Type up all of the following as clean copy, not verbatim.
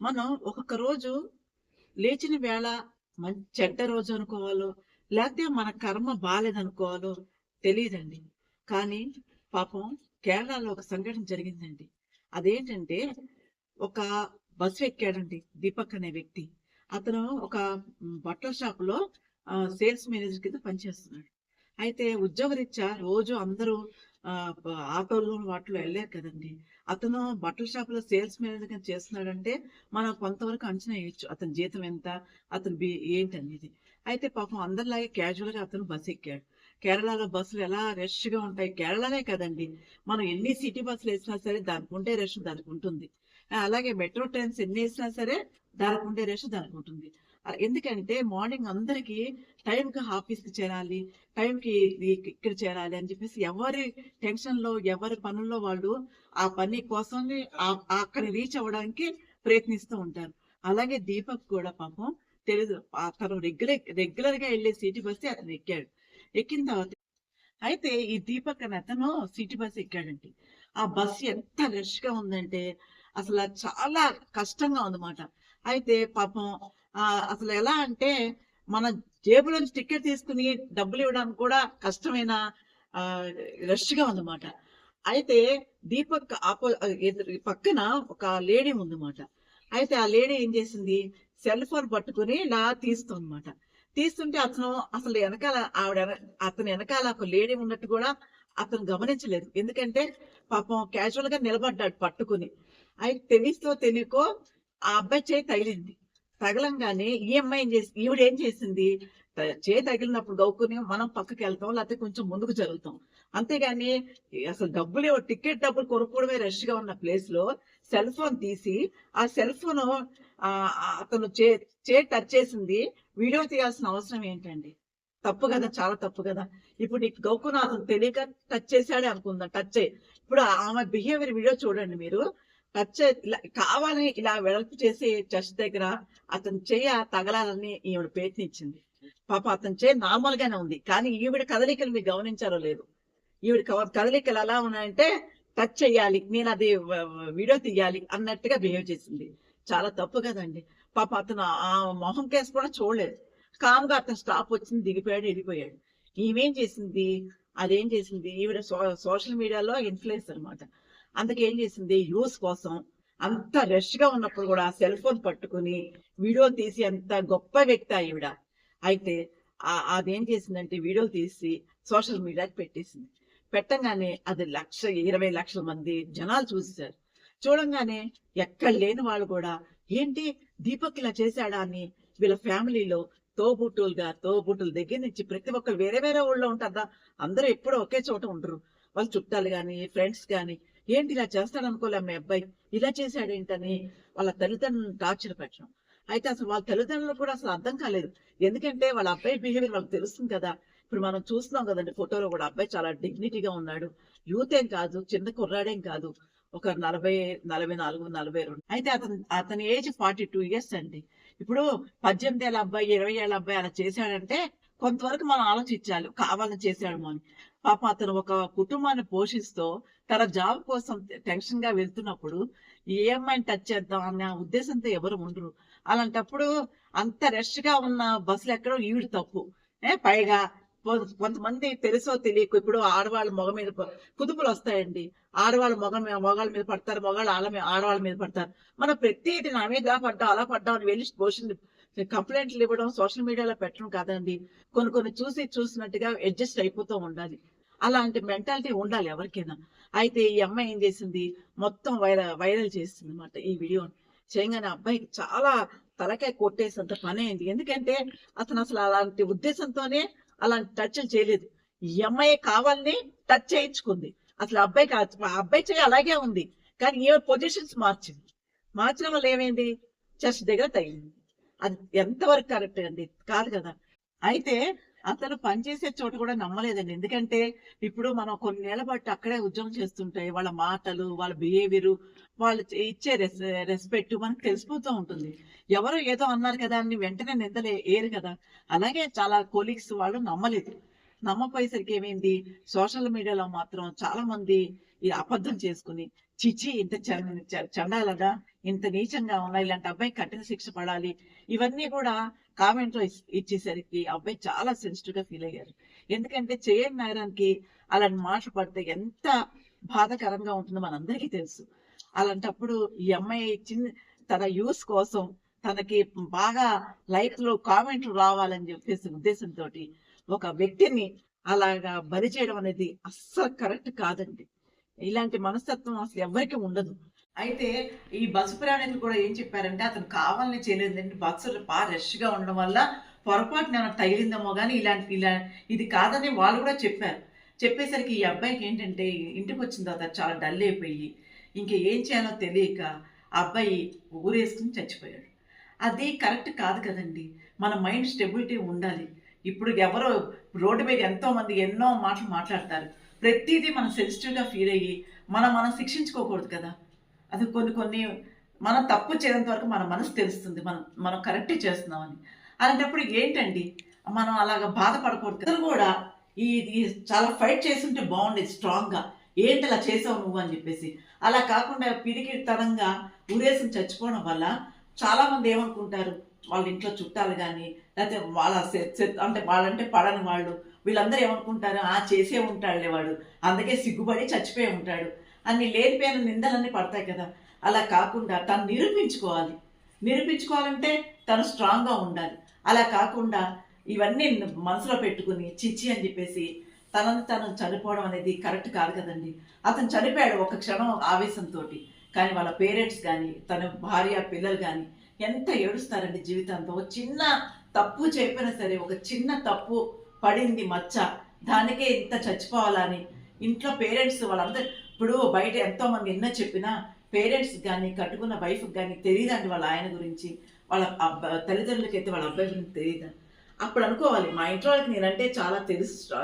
మనం ఒక్కొక్క రోజు లేచిన వేళ చెడ్డ రోజు అనుకోవాలో, లేకపోతే మన కర్మ బాలేదనుకోవాలో తెలీదండి. కానీ పాపం కేరళలో ఒక సంఘటన జరిగిందండి. అదేంటంటే ఒక బస్సు ఎక్కాడండి దీపక్ అనే వ్యక్తి. అతను ఒక బట్టల షాపులో సేల్స్ మేనేజర్ కింద పనిచేస్తున్నాడు. అయితే ఉద్యోగరీత్యా రోజు అందరూ ఆటోలో వాటిలో వెళ్ళారు కదండి. అతను బట్టల షాపులో సేల్స్ మేనేజర్ కింద చేస్తున్నాడంటే మనం కొంతవరకు అంచనా వేయొచ్చు. అతని జీతం ఎంత, అతను ఏంటనేది. అయితే పాపం అందరిలాగే క్యాజువల్ గా అతను బస్సు ఎక్కాడు. కేరళలో బస్సులు ఎలా రష్ గా ఉంటాయి. కేరళనే కదండి, మనం ఎన్ని సిటీ బస్సులు వేసినా సరే దానికి ఉండే రష్ దానికి ఉంటుంది. అలాగే మెట్రో ట్రైన్స్ ఎన్ని వేసినా సరే దానికి ఉండే రష్ దానికి ఉంటుంది. ఎందుకంటే మార్నింగ్ అందరికి టైంకి ఆఫీస్కి చేరాలి, టైంకి ఇక్కడ చేరాలి అని చెప్పేసి ఎవరి టెన్షన్ లో ఎవరి పనుల్లో వాళ్ళు ఆ పని కోసం అక్కడ రీచ్ అవ్వడానికి ప్రయత్నిస్తూ ఉంటారు. అలాగే దీపక్ కూడా పాపం తెలీదు, అతను రెగ్యులర్ గా వెళ్ళే సిటీ బస్సు అతను ఎక్కాడు. ఎక్కిన తర్వాత అయితే ఈ దీపక్ అని అతను సిటీ బస్ ఎక్కాడండి. ఆ బస్సు ఎంత రష్ గా ఉందంటే అసలు చాలా కష్టంగా ఉందన్నమాట. అయితే పాపం అసలు ఎలా అంటే మన జేబులోంచి టికెట్ తీసుకుని డబ్బులు ఇవ్వడానికి కూడా కష్టమైన రష్ గా ఉందన్నమాట. అయితే దీపక్ పక్కన ఒక లేడీ ఉందన్నమాట. అయితే ఆ లేడీ ఏం చేసింది, సెల్ ఫోన్ పట్టుకుని ఇలా తీస్తుందన్నమాట. తీస్తుంటే అతను అసలు వెనకాల అతని వెనకాల ఒక లేడీ ఉన్నట్టు కూడా అతను గమనించలేదు. ఎందుకంటే పాపం క్యాజువల్ గా నిలబడ్డాడు పట్టుకుని. అయితే తెలిసో తెలియకో ఆ అబ్బాయి చేయి తగిలింది. తగలంగానే ఈ అమ్మాయి ఈవిడ ఏం చేసింది, చేయి తగిలినప్పుడు గౌకుని మనం పక్కకి వెళ్తాం, లేకపోతే కొంచెం ముందుకు జరుగుతాం. అంతేగాని అసలు టికెట్ డబ్బులు కొనుక్కోవడమే రష్ గా ఉన్న ప్లేస్ లో సెల్ ఫోన్ తీసి ఆ సెల్ ఫోన్ అతను చే టచ్ చేసింది. వీడియో తీయాల్సిన అవసరం ఏంటండి? తప్పు కదా, చాలా తప్పు కదా. ఇప్పుడు నీకు గౌకున అతను తెలియక టచ్ చేశాడే అనుకుందాం, టచ్ ఇప్పుడు ఆమె బిహేవియర్ వీడియో చూడండి మీరు. టచ్ ఇలా కావాలని ఇలా వెడల్పు చేసి చెస్ట్ దగ్గర అతని చెయ్య తగలాలని ఈవిడ ప్రయత్నించింది. పాప అతని చేయి నార్మల్ గానే ఉంది, కానీ ఈవిడ కదలికలు మీరు గమనించారో లేదు. ఈవిడ కదలికలు ఎలా ఉన్నాయంటే టచ్ చెయ్యాలి, నేను అది వీడియో తీయాలి అన్నట్టుగా బిహేవ్ చేసింది. చాలా తప్పు కదండి. పాప అతను ఆ మొహం కేసు కూడా చూడలేదు. కామ్గా అతను స్టాప్ వచ్చింది, దిగిపోయాడు, వెళ్ళిపోయాడు. ఈమెం చేసింది, అదేం చేసింది, ఈవిడ సోషల్ మీడియాలో ఇన్ఫ్లుయెన్స్ అనమాట. అందుకేం చేసింది, యూస్ కోసం అంత రష్ గా ఉన్నప్పుడు కూడా సెల్ ఫోన్ పట్టుకుని వీడియో తీసి అంత గొప్ప వ్యక్తి ఈవిడ. అయితే అదేం చేసిందంటే వీడియో తీసి సోషల్ మీడియాకి పెట్టేసింది. పెట్టంగానే అది 20 లక్షల మంది జనాలు చూసేశారు. చూడంగానే ఎక్కడ లేని వాళ్ళు కూడా ఏంటి దీపక్ ఇలా చేశాడా అని వీళ్ళ ఫ్యామిలీలో తోబుట్టుల దగ్గర నుంచి ప్రతి ఒక్కరు వేరే వేరే ఊళ్ళో ఉంటారా, అందరూ ఎప్పుడూ ఒకే చోట ఉండరు. వాళ్ళ చుట్టాలు గాని ఫ్రెండ్స్ గాని ఏంటి ఇలా చేస్తాడు అనుకోలే మీ అబ్బాయి, ఇలా చేశాడేంటని వాళ్ళ తల్లిదండ్రులను టార్చర్ పెట్టడం. అయితే అసలు వాళ్ళ తల్లిదండ్రులు కూడా అసలు అర్థం కాలేదు. ఎందుకంటే వాళ్ళ అబ్బాయి బిహేవియర్ వాళ్ళకి తెలుస్తుంది కదా. ఇప్పుడు మనం చూస్తున్నాం కదండి ఫోటోలో కూడా అబ్బాయి చాలా డిగ్నిటీగా ఉన్నాడు. యూత్ ఏం కాదు, చిన్న కుర్రాడేం కాదు, ఒక 44, 42. అయితే అతని ఏజ్ 42 ఇయర్స్ అండి. ఇప్పుడు 18 ఏళ్ళ అబ్బాయి 20 ఏళ్ళ అబ్బాయి అలా చేశాడంటే కొంతవరకు మనం ఆలోచించాలి, కావాలని చేశాడేమో అని. పాప అతను ఒక కుటుంబాన్ని పోషిస్తూ తన జాబ్ కోసం టెన్షన్ గా వెళ్తున్నప్పుడు ఏ అమ్మాయిని టచ్ చేద్దాం అన్న ఉద్దేశంతో ఎవరు ఉండరు. అలాంటప్పుడు అంత రష్ గా ఉన్న బస్సులు ఎక్కడో ఈవిడ తప్పు. పైగా కొంతమంది తెలుసో తెలియకు ఇప్పుడు ఆడవాళ్ళ మొగ మీద కుదుపులు వస్తాయండి. ఆడవాళ్ళు మొగాళ్ళ మీద పడతారు, మొగాళ్ళు ఆడవాళ్ళ మీద పడతారు. మనం ప్రతిదీ నా మీద ఇలా పడ్డాం అలా పడ్డాం అని వెళ్ళి కంప్లైంట్లు ఇవ్వడం సోషల్ మీడియాలో పెట్టడం కాదండి. కొన్ని చూసినట్టుగా అడ్జస్ట్ అయిపోతూ ఉండాలి. అలాంటి మెంటాలిటీ ఉండాలి ఎవరికైనా. అయితే ఈ అమ్మాయి ఏం చేసింది, మొత్తం వైరల్ చేసింది అనమాట ఈ వీడియోని. చేయగానే అబ్బాయికి చాలా తలకాయ కొట్టేసేంత పని అయింది. ఎందుకంటే అతను అసలు అలాంటి ఉద్దేశంతోనే అలాంటి టచ్లు చేయలేదు. ఈ అమ్మాయి కావాలని టచ్ చేయించుకుంది. అసలు అబ్బాయి చేయి అలాగే ఉంది, కానీ ఏ పొజిషన్స్ మార్చడం వల్ల ఏమైంది, చెస్ట్ దగ్గర తగిలింది. అది ఎంతవరకు కరెక్ట్ అండి, కాదు కదా. అయితే అతను పనిచేసే చోట కూడా నమ్మలేదండి. ఎందుకంటే ఇప్పుడు మనం కొన్ని నెలల బట్టి అక్కడే ఉద్యోగం చేస్తుంటే వాళ్ళ మాటలు, వాళ్ళ బిహేవియర్, వాళ్ళు ఇచ్చే రెస్పెక్ట్ మనకు తెలిసిపోతూ ఉంటుంది. ఎవరో ఏదో అన్నారు కదా అని వెంటనే నిందలు ఏరు కదా. అలాగే చాలా కొలీగ్స్ వాళ్ళు నమ్మలేదు. నమ్మపోయేసరికి ఏమైంది, సోషల్ మీడియాలో మాత్రం చాలా మంది ఈ అబద్ధం చేసుకుని చిచి ఇంత చండాలదా, ఇంత నీచంగా ఉన్నా, ఇలాంటి అబ్బాయి కఠిన శిక్ష పడాలి, ఇవన్నీ కూడా కామెంట్లో ఇచ్చేసరికి అబ్బాయి చాలా సెన్సిటివ్ గా ఫీల్ అయ్యారు. ఎందుకంటే చేయని నేరానికి అలాంటి మాటలు పడితే ఎంత బాధాకరంగా ఉంటుందో మనందరికీ తెలుసు. అలాంటప్పుడు ఈ అమ్మాయి తన యూస్ కోసం, తనకి బాగా లైక్లు కామెంట్లు రావాలని చెప్పేసి ఉద్దేశంతో ఒక వ్యక్తిని అలాగా బలి చేయడం అనేది అస్సలు కరెక్ట్ కాదండి. ఇలాంటి మనస్తత్వం అసలు ఎవరికి ఉండదు. అయితే ఈ బస్సు ప్రయాణికులు కూడా ఏం చెప్పారంటే, అతను కావాలని చేయలేదంటే బస్సులు బాగా రష్గా ఉండడం వల్ల పొరపాటున ఏమైనా తగిలిందేమో కానీ ఇది కాదని వాళ్ళు కూడా చెప్పారు. చెప్పేసరికి ఈ అబ్బాయికి ఏంటంటే ఇంటికి వచ్చిన తర్వాత చాలా డల్ అయిపోయి ఇంక ఏం చేయాలో తెలియక ఆ అబ్బాయి ఊరేసుకుని చచ్చిపోయాడు. అది కరెక్ట్ కాదు కదండి. మన మైండ్ స్టెబిలిటీ ఉండాలి. ఇప్పుడు ఎవరో రోడ్డు మీద ఎంతో మంది ఎన్నో మాటలు మాట్లాడతారు. ప్రతిదీ మనం సెన్సిటివ్గా ఫీల్ అయ్యి మనం శిక్షించుకోకూడదు కదా. అది కొన్ని మనం తప్పు చేయనంత వరకు మన మనసు తెలుస్తుంది మనం కరెక్టే చేస్తున్నామని. అలాంటప్పుడు ఏంటండి మనం అలాగ బాధపడకూడదు. ఇద్దరు కూడా ఈ చాలా ఫైట్ చేస్తుంటే బాగుండేది స్ట్రాంగ్గా. ఏంటి అలా చేసావు నువ్వు అని చెప్పేసి. అలా కాకుండా పిరికితనంగా ఊరేసి చచ్చిపోవడం వల్ల చాలా మంది ఏమనుకుంటారు, వాళ్ళ ఇంట్లో చుట్టాలు కానీ లేకపోతే అంటే వాళ్ళంటే పడని వాళ్ళు వీళ్ళందరూ ఏమనుకుంటారు, చేసే ఉంటాడులే వాడు, అందుకే సిగ్గుపడి చచ్చిపోయి ఉంటాడు అని లేనిపోయిన నిందలన్నీ పడతాయి కదా. అలా కాకుండా తను నిరూపించుకోవాలంటే తను స్ట్రాంగ్గా ఉండాలి. అలా కాకుండా ఇవన్నీ మనసులో పెట్టుకుని చిచ్చి అని చెప్పేసి తను చనిపోవడం అనేది కరెక్ట్ కాదు కదండి. అతను చనిపోయాడు ఒక క్షణం ఆవేశంతో, కానీ వాళ్ళ పేరెంట్స్ కానీ తన భార్య పిల్లలు కానీ ఎంత ఏడుస్తారండి జీవితంతో. చిన్న తప్పు చెప్పినా సరే, ఒక చిన్న తప్పు పడింది మచ్చ, దానికే ఇంత చచ్చిపోవాలని ఇంట్లో పేరెంట్స్ వాళ్ళందరూ. ఇప్పుడు బయట ఎంతో మంది ఎన్నో చెప్పినా పేరెంట్స్ కానీ కట్టుకున్న వైఫ్కి కానీ తెలియదండి వాళ్ళ ఆయన గురించి, వాళ్ళ తల్లిదండ్రులకైతే వాళ్ళ అబ్బాయి గురించి తెలియదు. అప్పుడు అనుకోవాలి, మా ఇంట్లో వాళ్ళకి నేనంటే చాలా తెలుసు,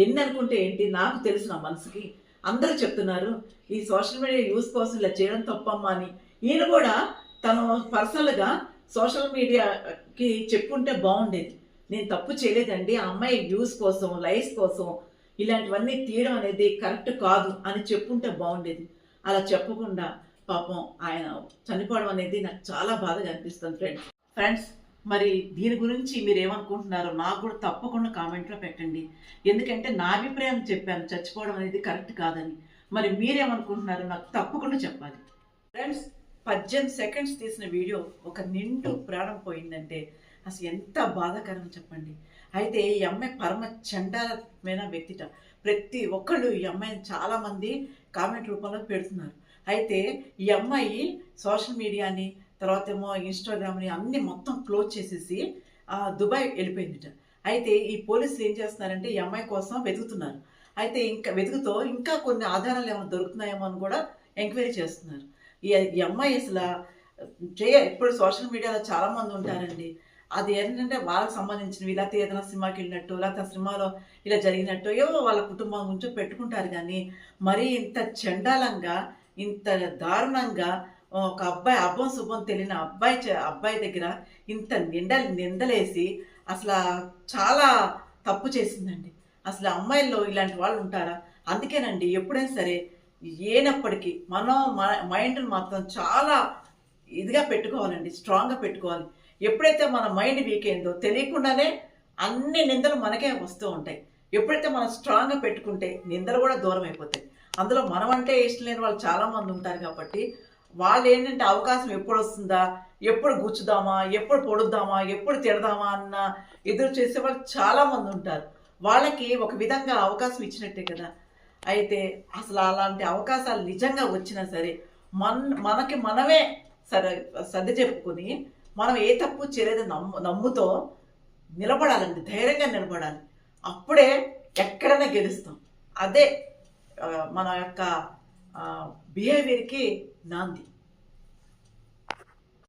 ఎన్ని అనుకుంటే ఏంటి, నాకు తెలుసు నా మనసుకి. అందరూ చెప్తున్నారు ఈ సోషల్ మీడియా యూస్ కోసం ఇలా చేయడం తప్పమ్మా అని. ఈయన కూడా తను పర్సనల్గా సోషల్ మీడియాకి చెప్పుంటే బాగుండేది, నేను తప్పు చేయలేదండి, ఆ అమ్మాయి వ్యూస్ కోసం లైక్స్ కోసం ఇలాంటివన్నీ తీయడం అనేది కరెక్ట్ కాదు అని చెప్పుంటే బాగుండేది. అలా చెప్పకుండా పాపం ఆయన చనిపోవడం అనేది నాకు చాలా బాధగా అనిపిస్తుంది. ఫ్రెండ్స్ మరి దీని గురించి మీరు ఏమనుకుంటున్నారో నాకు కూడా తప్పకుండా కామెంట్లో పెట్టండి. ఎందుకంటే నా అభిప్రాయం చెప్పాను, చచ్చిపోవడం అనేది కరెక్ట్ కాదని. మరి మీరేమనుకుంటున్నారో నాకు తప్పకుండా చెప్పాలి. ఫ్రెండ్స్ 18 సెకండ్స్ తీసిన వీడియో ఒక నిండు ప్రాణం పోయిందంటే అసలు ఎంత బాధాకరం చెప్పండి. అయితే ఈ అమ్మాయి పరమ చండాలమైన వ్యక్తిట. ప్రతి ఒక్కళ్ళు ఈ అమ్మాయిని చాలామంది కామెంట్ రూపంలో పెడుతున్నారు. అయితే ఈ అమ్మాయి సోషల్ మీడియాని తర్వాత ఏమో ఇన్స్టాగ్రామ్ని అన్ని మొత్తం క్లోజ్ చేసేసి దుబాయ్ వెళ్ళిపోయిందిట. అయితే ఈ పోలీసులు ఏం చేస్తున్నారంటే ఈ అమ్మాయి కోసం వెతుకుతున్నారు. అయితే ఇంకా కొన్ని ఆధారాలు ఏమైనా దొరుకుతున్నాయేమో అని కూడా ఎంక్వైరీ చేస్తున్నారు. ఈ అమ్మాయి అసలు ఇప్పుడు సోషల్ మీడియాలో చాలా మంది ఉంటారండి, అది ఏంటంటే వాళ్ళకి సంబంధించినవి, లేకపోతే ఏదైనా సినిమాకి వెళ్ళినట్టు, లేకపోతే ఆ సినిమాలో ఇలా జరిగినట్టు ఏవో వాళ్ళ కుటుంబం గురించి పెట్టుకుంటారు. కానీ మరీ ఇంత చండాలంగా ఇంత దారుణంగా ఒక అబ్బాయి అబ్బం శుభం తెలియని అబ్బాయి దగ్గర ఇంత నిందలేసి అసలు చాలా తప్పు చేసిందండి. అసలు అమ్మాయిల్లో ఇలాంటి వాళ్ళు ఉంటారా? అందుకేనండి ఎప్పుడైనా సరే ఏనప్పటికీ మనం మైండ్ని మాత్రం చాలా ఇదిగా పెట్టుకోవాలండి, స్ట్రాంగ్గా పెట్టుకోవాలి. ఎప్పుడైతే మన మైండ్ వీక్ అయిందో తెలియకుండానే అన్ని నిందలు మనకే వస్తూ ఉంటాయి. ఎప్పుడైతే మనం స్ట్రాంగ్గా పెట్టుకుంటే నిందలు కూడా దూరం అయిపోతాయి. అందులో మనం అంటే ఇష్టం లేని వాళ్ళు చాలామంది ఉంటారు కాబట్టి వాళ్ళు ఏంటంటే అవకాశం ఎప్పుడు వస్తుందా, ఎప్పుడు గుచ్చుదామా, ఎప్పుడు పొడుద్దామా, ఎప్పుడు తిడదామా అన్న ఎదురు చేసే వాళ్ళు చాలామంది ఉంటారు. వాళ్ళకి ఒక విధంగా అవకాశం ఇచ్చినట్టే కదా. అయితే అసలు అలాంటి అవకాశాలు నిజంగా వచ్చినా సరే మనకి మనమే సర్ది చెప్పుకొని మనం ఏ తప్పు చేయలేదు నమ్ముతో నిలబడాలండి, ధైర్యంగా నిలబడాలి. అప్పుడే ఎక్కడైనా గెలుస్తాం. అదే మన యొక్క బిహేవియర్కి నాంది.